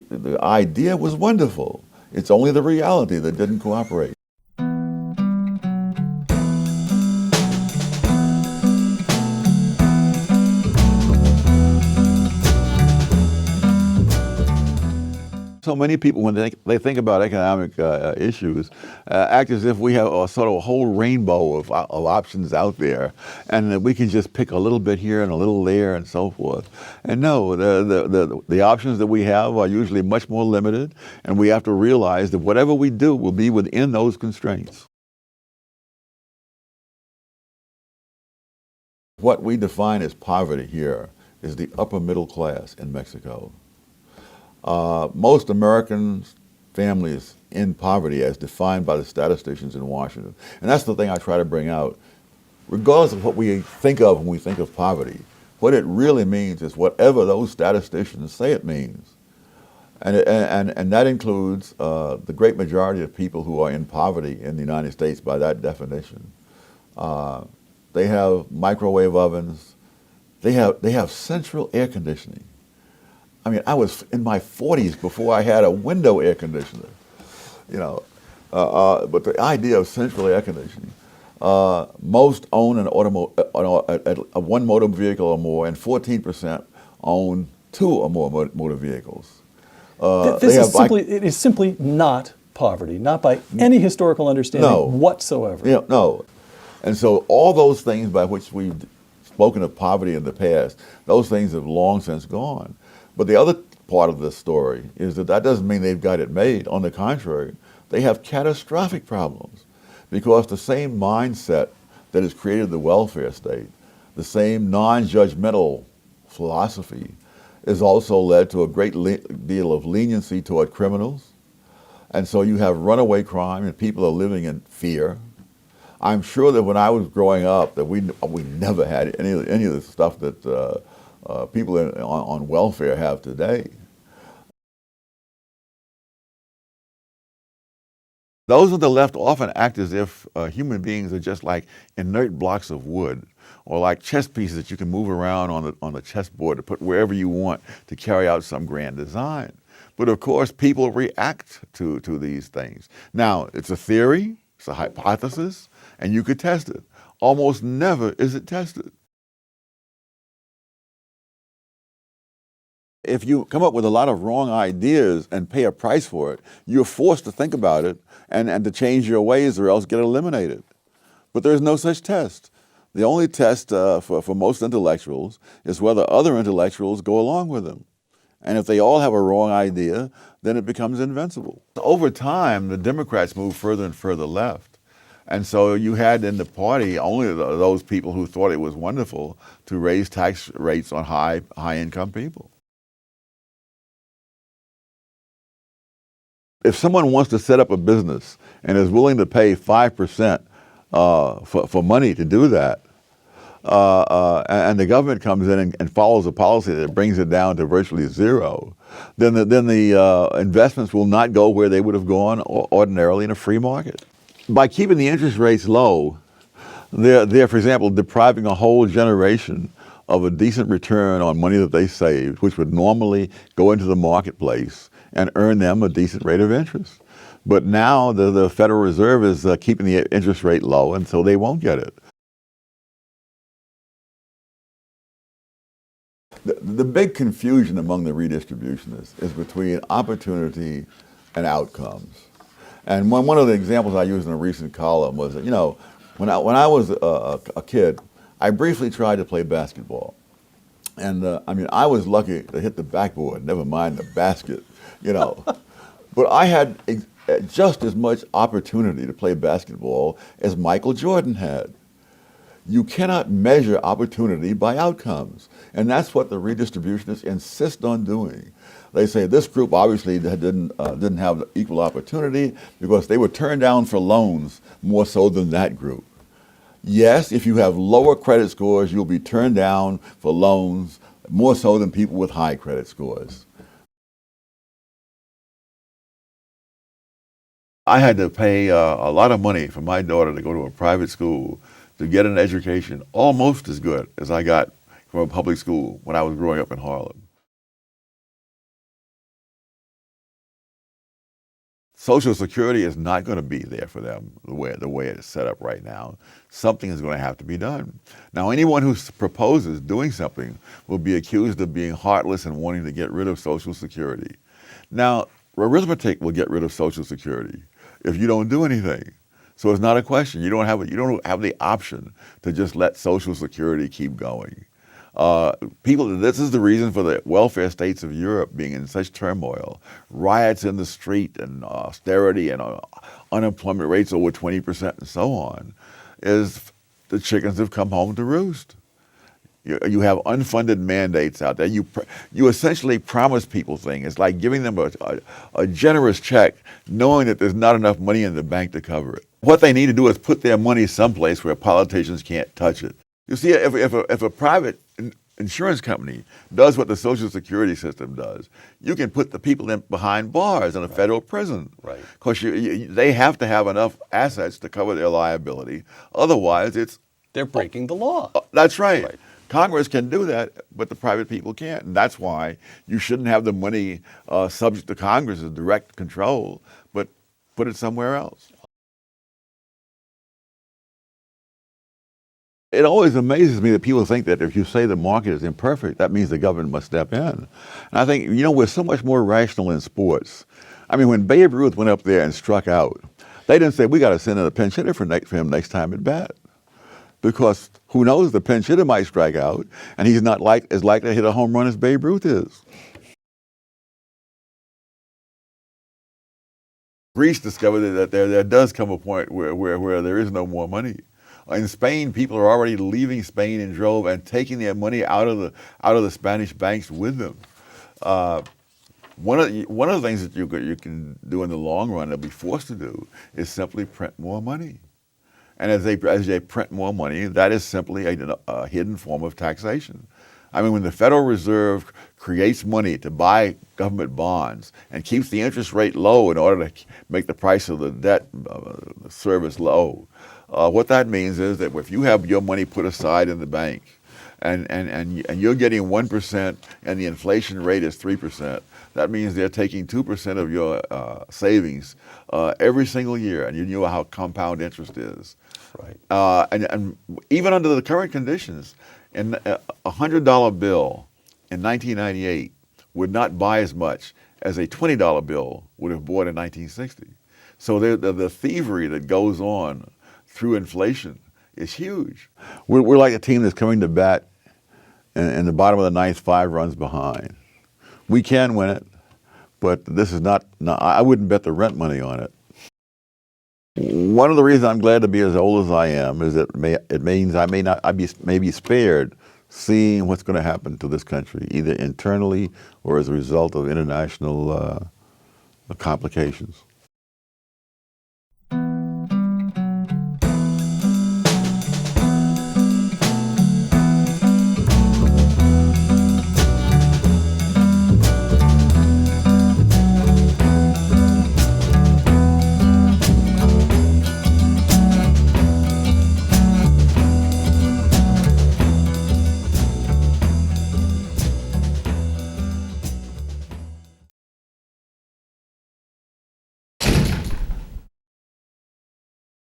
The idea was wonderful. It's only the reality that didn't cooperate. So many people, when they think about economic issues, act as if we have a sort of a whole rainbow of options out there, and that we can just pick a little bit here and a little there and so forth. And no, the options that we have are usually much more limited, and we have to realize that whatever we do will be within those constraints. What we define as poverty here is the upper middle class in Mexico. Most American families in poverty as defined by the statisticians in Washington. And that's the thing I try to bring out. Regardless of what we think of when we think of poverty, what it really means is whatever those statisticians say it means. And that includes the great majority of people who are in poverty in the United States by that definition. They have microwave ovens. They have central air conditioning. I mean, I was in my 40s before I had a window air conditioner, you know. But the idea of central air conditioning, most own one motor vehicle or more, and 14% own two or more motor vehicles. It is simply not poverty, not by any historical understanding whatsoever. Yeah, no. And so all those things by which we've spoken of poverty in the past, those things have long since gone. But the other part of this story is that doesn't mean they've got it made. On the contrary, they have catastrophic problems because the same mindset that has created the welfare state, the same non-judgmental philosophy, has also led to a great deal of leniency toward criminals. And so you have runaway crime and people are living in fear. I'm sure that when I was growing up that we never had any of the stuff that people on welfare have today. Those on the left often act as if human beings are just like inert blocks of wood or like chess pieces that you can move around on the chessboard to put wherever you want to carry out some grand design. But of course, people react to these things. Now, it's a theory, it's a hypothesis, and you could test it. Almost never is it tested. If you come up with a lot of wrong ideas and pay a price for it, you're forced to think about it and to change your ways or else get eliminated. But there's no such test. The only test for most intellectuals is whether other intellectuals go along with them. And if they all have a wrong idea, then it becomes invincible. Over time, the Democrats moved further and further left. And so you had in the party only those people who thought it was wonderful to raise tax rates on high-income people. If someone wants to set up a business and is willing to pay 5% for money to do that, and the government comes in and follows a policy that brings it down to virtually zero, then the investments will not go where they would have gone ordinarily in a free market. By keeping the interest rates low, they're, for example, depriving a whole generation of a decent return on money that they saved, which would normally go into the marketplace and earn them a decent rate of interest. But now the Federal Reserve is keeping the interest rate low, and so they won't get it. The big confusion among the redistributionists is between opportunity and outcomes. And one of the examples I used in a recent column was that, you know, when I was a kid, I briefly tried to play basketball. And I mean, I was lucky to hit the backboard, never mind the basket, you know. But I had just as much opportunity to play basketball as Michael Jordan had. You cannot measure opportunity by outcomes. And that's what the redistributionists insist on doing. They say this group obviously didn't have equal opportunity because they were turned down for loans more so than that group. Yes, if you have lower credit scores, you'll be turned down for loans more so than people with high credit scores. I had to pay a lot of money for my daughter to go to a private school to get an education almost as good as I got from a public school when I was growing up in Harlem. Social Security is not going to be there for them the way it's set up right now. Something is going to have to be done. Now, anyone who proposes doing something will be accused of being heartless and wanting to get rid of Social Security. Now, arithmetic will get rid of Social Security if you don't do anything. So it's not a question. You don't have the option to just let Social Security keep going. This is the reason for the welfare states of Europe being in such turmoil. Riots in the street and austerity and unemployment rates over 20% and so on, is the chickens have come home to roost. You have unfunded mandates out there. You essentially promise people things. It's like giving them a generous check knowing that there's not enough money in the bank to cover it. What they need to do is put their money someplace where politicians can't touch it. You see, if a private insurance company does what the Social Security system does, you can put the people behind bars in a federal prison. Right. Because they have to have enough assets to cover their liability. Otherwise, they're breaking the law. That's right. Congress can do that, but the private people can't. And that's why you shouldn't have the money subject to Congress's direct control, but put it somewhere else. It always amazes me that people think that if you say the market is imperfect, that means the government must step in. And I think, we're so much more rational in sports. I mean, when Babe Ruth went up there and struck out, they didn't say, we got to send in a pinch hitter for him next time at bat. Because who knows, the pinch hitter might strike out, and he's not as likely to hit a home run as Babe Ruth is. Greece discovered that there does come a point where there is no more money. In Spain, people are already leaving Spain in droves and taking their money out of the Spanish banks with them. One of the things that you can do in the long run, they'll be forced to do, is simply print more money. And as they print more money, that is simply a hidden form of taxation. I mean, when the Federal Reserve creates money to buy government bonds and keeps the interest rate low in order to make the price of the debt service low, what that means is that if you have your money put aside in the bank and you're getting 1% and the inflation rate is 3%, that means they're taking 2% of your savings every single year, and you know how compound interest is. Right. And even under the current conditions, a $100 bill in 1998 would not buy as much as a $20 bill would have bought in 1960. So the thievery that goes on through inflation is huge. We're like a team that's coming to bat in the bottom of the ninth, 5 runs behind. We can win it, but this is not I wouldn't bet the rent money on it. One of the reasons I'm glad to be as old as I am is that it means I may be spared seeing what's going to happen to this country, either internally or as a result of international complications.